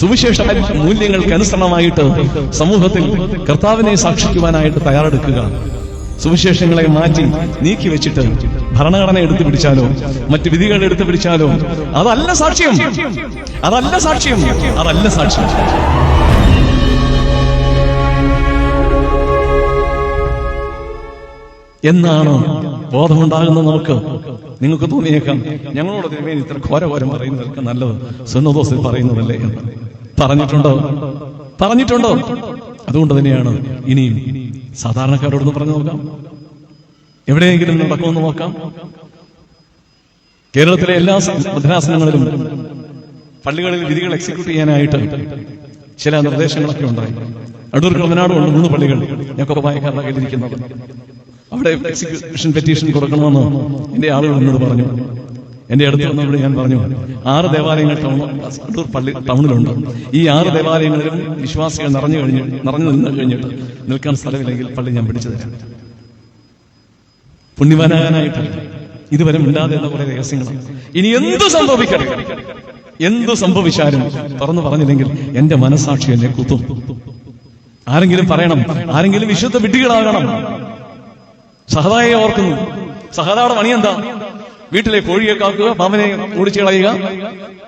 സുവിശേഷ മൂല്യങ്ങൾക്ക് അനുസരണമായിട്ട് സമൂഹത്തിൽ കർത്താവിനെ സാക്ഷിക്കുവാനായിട്ട് തയ്യാറെടുക്കുക. സുവിശേഷങ്ങളെ മാറ്റി നീക്കി വെച്ചിട്ട് ഭരണഘടന എടുത്തു പിടിച്ചാലോ മറ്റു വിധികൾ എടുത്തു പിടിച്ചാലോ അതല്ല സാക്ഷ്യം, അതല്ല സാക്ഷ്യം, അതല്ല സാക്ഷ്യം. എന്നാണ് ബോധമുണ്ടാകുന്നത് നമുക്ക്. നിങ്ങൾക്ക് തോന്നിയേക്കാം ഞങ്ങളോട് തിരുമേനി ഇത്ര ഘോരഘോരം പറയുന്നതൊക്കെ നല്ലത് സുന്നതോസിൽ പറയുന്നതല്ലേ എന്ന്. പറഞ്ഞിട്ടുണ്ടോ? അതുകൊണ്ട് തന്നെയാണ് ഇനിയും സാധാരണക്കാരോടൊന്ന് പറഞ്ഞു നോക്കാം, എവിടെയെങ്കിലും നടക്കുമെന്ന് നോക്കാം. കേരളത്തിലെ എല്ലാ ഭദ്രാസനങ്ങളിലും പള്ളികളിൽ വിധികൾ എക്സിക്യൂട്ട് ചെയ്യാനായിട്ട് ചില നിർദ്ദേശങ്ങളൊക്കെ ഉണ്ടായി. അടൂർ കടമനാടുമുണ്ട് 3 പള്ളികൾ ഞങ്ങൾക്ക് വായക്കാരുടെ കയ്യിലിരിക്കുന്നത്. അവിടെ എക്സിക്യൂഷൻ പെറ്റീഷൻ കൊടുക്കണമെന്ന് എന്റെ ആളുകൾ എന്നോട് പറഞ്ഞു. എന്റെ അടുത്ത് വന്നവിടെ ഞാൻ പറഞ്ഞു, 6 ദേവാലയങ്ങൾ അടൂർ പള്ളി ടൗണിലുണ്ട്. ഈ 6 ദേവാലയങ്ങളിലും വിശ്വാസികൾ നിറഞ്ഞു നിന്ന് കഴിഞ്ഞിട്ട് നിൽക്കാൻ സ്ഥലമില്ലെങ്കിൽ പള്ളി ഞാൻ പിടിച്ചു തരാം. പുണ്യവാനാകാനായിട്ടല്ല, ഇതുവരെ മിണ്ടാതെ എന്ന കുറെ രഹസ്യങ്ങളാണ്. ഇനി എന്തു സംഭവിച്ചാലും തുറന്നു പറഞ്ഞില്ലെങ്കിൽ എന്റെ മനസാക്ഷി എന്നെ കുത്തും. ആരെങ്കിലും പറയണം, ആരെങ്കിലും വിശുദ്ധ വിഡ്ഢികളാകണം. സഹതായെ ഓർക്കുന്നു. സഹതായുടെ പണി എന്താ? വീട്ടിലെ കോഴിയെ കാക്കുക, പാമ്പനെ ഓടിച്ചു കളയുക,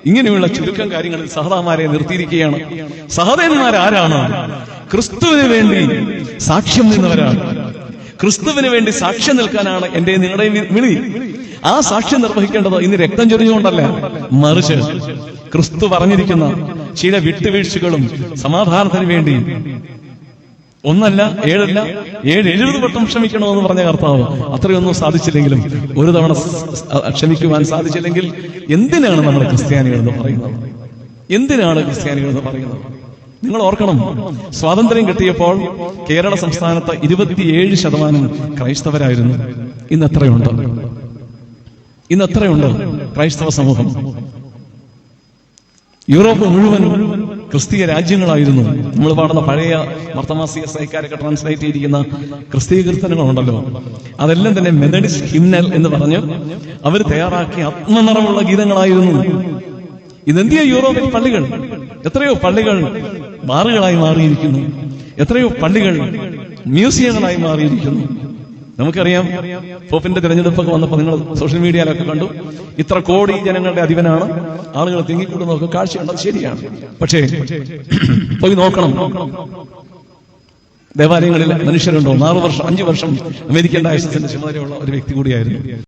ഇങ്ങനെയുള്ള ചുരുക്കം കാര്യങ്ങളിൽ സഹതാമാരെ നിർത്തിയിരിക്കുകയാണ്. സഹതന്മാരാരാണ്? ക്രിസ്തുവിന് വേണ്ടി സാക്ഷ്യം നിന്നവരാണ്. ക്രിസ്തുവിന് വേണ്ടി സാക്ഷ്യം നിൽക്കാനാണ് എന്റെ നിങ്ങളുടെ വിളി. ആ സാക്ഷ്യം നിർവഹിക്കേണ്ടത് ഇന്ന് രക്തം ചൊരിഞ്ഞുകൊണ്ടല്ല, മറിച്ച് ക്രിസ്തു പറഞ്ഞിരിക്കുന്ന ചില വിട്ടുവീഴ്ചകളും സമാധാനത്തിന് വേണ്ടി 1 അല്ല 7 അല്ല 70 വട്ടം ക്ഷമിക്കണമെന്ന് പറഞ്ഞ കർത്താവ് അത്രയൊന്നും സാധിച്ചില്ലെങ്കിലും, ഒരു തവണ ക്ഷമിക്കുവാൻ സാധിച്ചില്ലെങ്കിൽ എന്തിനാണ് നമ്മൾ ക്രിസ്ത്യാനികൾ എന്ന് പറയുന്നത്? എന്തിനാണ് ക്രിസ്ത്യാനികൾ എന്ന് പറയുന്നത്? നിങ്ങൾ ഓർക്കണം, സ്വാതന്ത്ര്യം കിട്ടിയപ്പോൾ കേരള സംസ്ഥാനത്ത് 27% ക്രൈസ്തവരായിരുന്നു. ഇന്ന് എത്രയുണ്ട് ക്രൈസ്തവ സമൂഹം? യൂറോപ്പ് മുഴുവൻ ക്രിസ്തീയ രാജ്യങ്ങളായിരുന്നു. നമ്മൾ പാടുന്ന പഴയ മർത്തമാസിക സൈക്കാരൊക്കെ ട്രാൻസ്ലേറ്റ് ചെയ്തിരിക്കുന്ന ക്രിസ്തീയ കീർത്തനങ്ങളുണ്ടല്ലോ, അതെല്ലാം തന്നെ മെത്തഡിസ്റ്റ് ഹിംനൽ എന്ന് പറഞ്ഞ് അവർ തയ്യാറാക്കിയ ആത്മനിറമുള്ള ഗീതങ്ങളായിരുന്നു. ഇതെന്തിയ യൂറോപ്പിൽ പള്ളികൾ, എത്രയോ പള്ളികൾ ബാറുകളായി മാറിയിരിക്കുന്നു, എത്രയോ പള്ളികൾ മ്യൂസിയങ്ങളായി മാറിയിരിക്കുന്നു. നമുക്കറിയാം, പോപ്പിന്റെ തെരഞ്ഞെടുപ്പൊക്കെ വന്നപ്പോൾ നിങ്ങൾ സോഷ്യൽ മീഡിയയിലൊക്കെ കണ്ടു, ഇത്ര കോടി ജനങ്ങളുടെ അധിപനാണ്, ആളുകൾ തിങ്ങിക്കൂടുന്നതൊക്കെ കാഴ്ചയുണ്ടത് ശരിയാണ്. പക്ഷേ പോയി നോക്കണം, ദേവാലയങ്ങളിൽ മനുഷ്യരുണ്ടോ? 4 വർഷം 5 വർഷം അമേരിക്കൻ ഡയസിന്റെ ചുമതലയുള്ള ഒരു വ്യക്തി കൂടിയായിരുന്നു.